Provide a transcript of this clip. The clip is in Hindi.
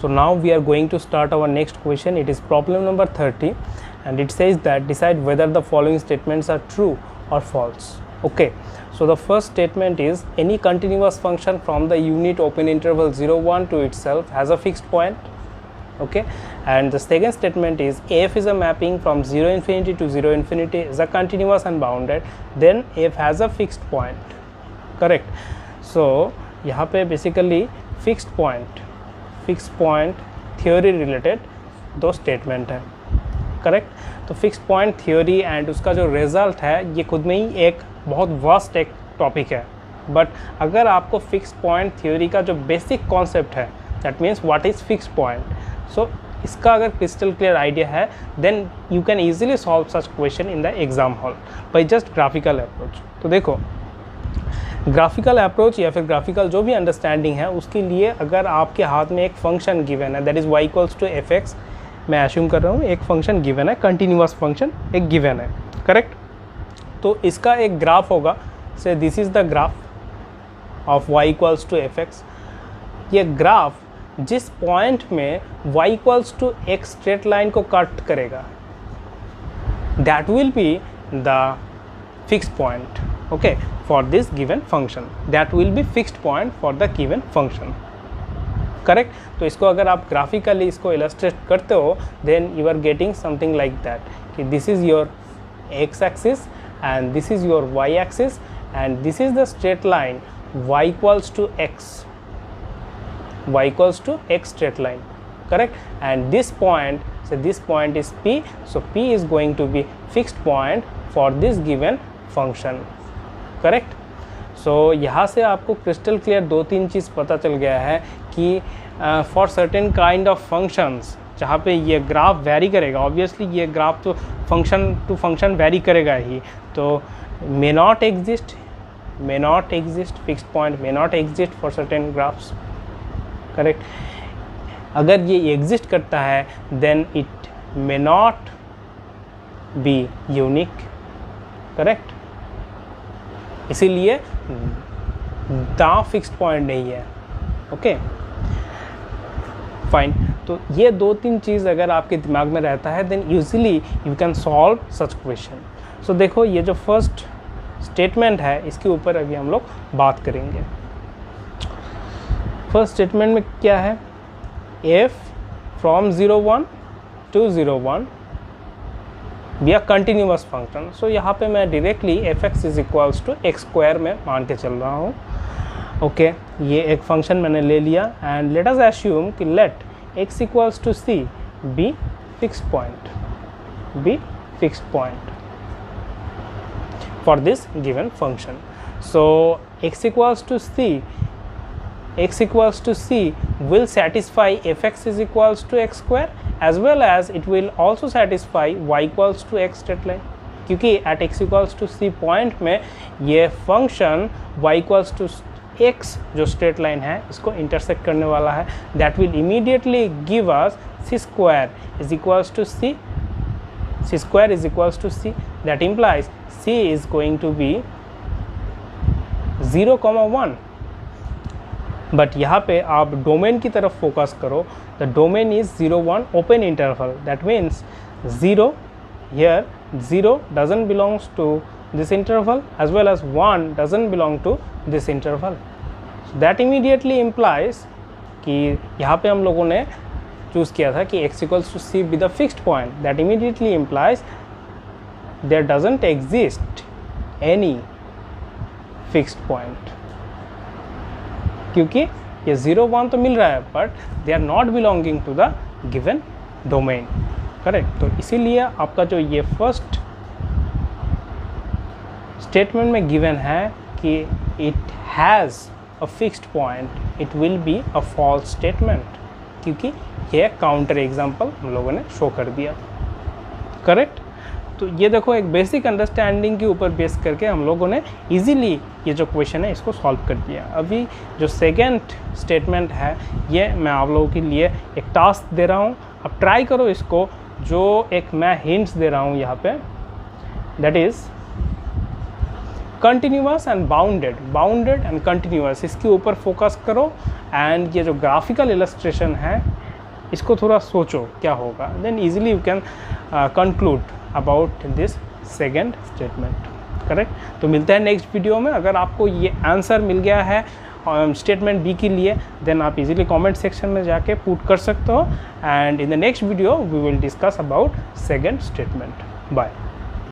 So now we are going to start our next question. It is problem number 30 and it says that decide whether the following statements are true or false. Okay, so the first statement is any continuous function from the unit open interval 0 1 to itself has a fixed point. Okay, and the second statement is f is a mapping from 0 infinity to 0 infinity is a continuous and bounded, then f has a fixed point. Correct. So यहाँ पे basically fixed point theory related दो स्टेटमेंट है. करेक्ट. तो फिक्स्ड पॉइंट थ्योरी एंड उसका जो रिजल्ट है ये खुद में ही एक बहुत वास्ट एक टॉपिक है. बट अगर आपको फिक्स्ड पॉइंट थ्योरी का जो बेसिक कॉन्सेप्ट है that means what is fixed point, so इसका अगर क्रिस्टल क्लियर आइडिया है then you can easily solve such question in the exam hall by just graphical approach. तो देखो ग्राफिकल अप्रोच या फिर ग्राफिकल जो भी अंडरस्टैंडिंग है उसके लिए अगर आपके हाथ में एक फंक्शन गिवन है that is y equals to F X, मैं एज्यूम कर रहा हूँ एक फंक्शन गिवन है, कंटिन्यूअस फंक्शन एक गिवन है. करेक्ट. तो इसका एक ग्राफ होगा, say this is the graph of y equals to F X. ये ग्राफ जिस पॉइंट में y equals to X straight line को कट करेगा that will be the fixed point. Okay, for this given function that will be fixed point for the given function. Correct. तो इसको अगर आप ग्राफिकली इसको इलस्ट्रेट करते हो then you are getting something like that कि this is your x axis and this is your y axis and this is the straight line y equals to x straight line. Correct. And this point, so this point is p, so p is going to be fixed point for this given function. Correct. So यहाँ से आपको क्रिस्टल क्लियर दो तीन चीज़ पता चल गया है कि for certain kind of functions जहाँ पे ये ग्राफ वेरी करेगा, ऑब्वियसली ये ग्राफ तो फंक्शन टू फंक्शन वेरी करेगा ही, तो may not exist fixed point may not exist for certain graphs. Correct. अगर ये एग्जिस्ट करता है then it may not be unique. Correct. इसीलिए द फिक्स्ड पॉइंट नहीं है. Okay fine. तो ये दो तीन चीज़ अगर आपके दिमाग में रहता है then usually you can solve such question. So देखो ये जो फर्स्ट स्टेटमेंट है इसके ऊपर अभी हम लोग बात करेंगे. फर्स्ट स्टेटमेंट में क्या है, F from 0 1 to 0 1 be a continuous function. So यहाँ पे मैं directly F X is equals to X square में मान के चल रहा हूँ. ओके, ये एक फंक्शन मैंने ले लिया एंड लेट अस एज्यूम कि let X equals to C be fixed point for this given function. So x equals to c will satisfy fx is equals to x square as well as it will also satisfy y equals to x straight line, क्योंकि at x equals to c point में ये function y equals to x जो स्ट्रेट लाइन है इसको इंटरसेक्ट करने वाला है. that will immediately give us c square is equals to c. That implies c is going to be 0, 1. But यहाँ पे आप डोमेन की तरफ फोकस करो. The domain is 0 1 open interval. That means 0 here 0 doesn't belongs to this interval as well as 1 doesn't belong to this interval. That immediately implies कि यहाँ पे हम लोगों ने चूज़ किया था कि x equals to C be the fixed point. That immediately implies there doesn't exist any fixed point, क्योंकि ये 0 1 तो मिल रहा है but they are not belonging to the given domain. Correct. तो इसीलिए आपका जो ये फर्स्ट स्टेटमेंट में गिवन है कि it has a fixed point, it will be a false statement, क्योंकि ये काउंटर एग्जांपल हम लोगों ने शो कर दिया. करेक्ट. तो ये देखो एक बेसिक अंडरस्टैंडिंग के ऊपर बेस करके हम लोगों ने इजीली ये जो क्वेश्चन है इसको सॉल्व कर दिया. अभी जो सेकेंड स्टेटमेंट है ये मैं आप लोगों के लिए एक टास्क दे रहा हूँ. अब ट्राई करो इसको, जो एक मैं हिंट्स दे रहा हूँ यहाँ पे, that is continuous and bounded and continuous. इसके ऊपर फोकस करो एंड ये जो ग्राफिकल इलस्ट्रेशन है इसको थोड़ा सोचो क्या होगा, then easily you can conclude about this second statement. Correct. तो मिलता है नेक्स्ट वीडियो में। अगर आपको ये आंसर मिल गया है स्टेटमेंट बी के लिए, देन आप इजीली कमेंट सेक्शन में जाके पुट कर सकते हो, and in the next video we will discuss about second statement. Bye.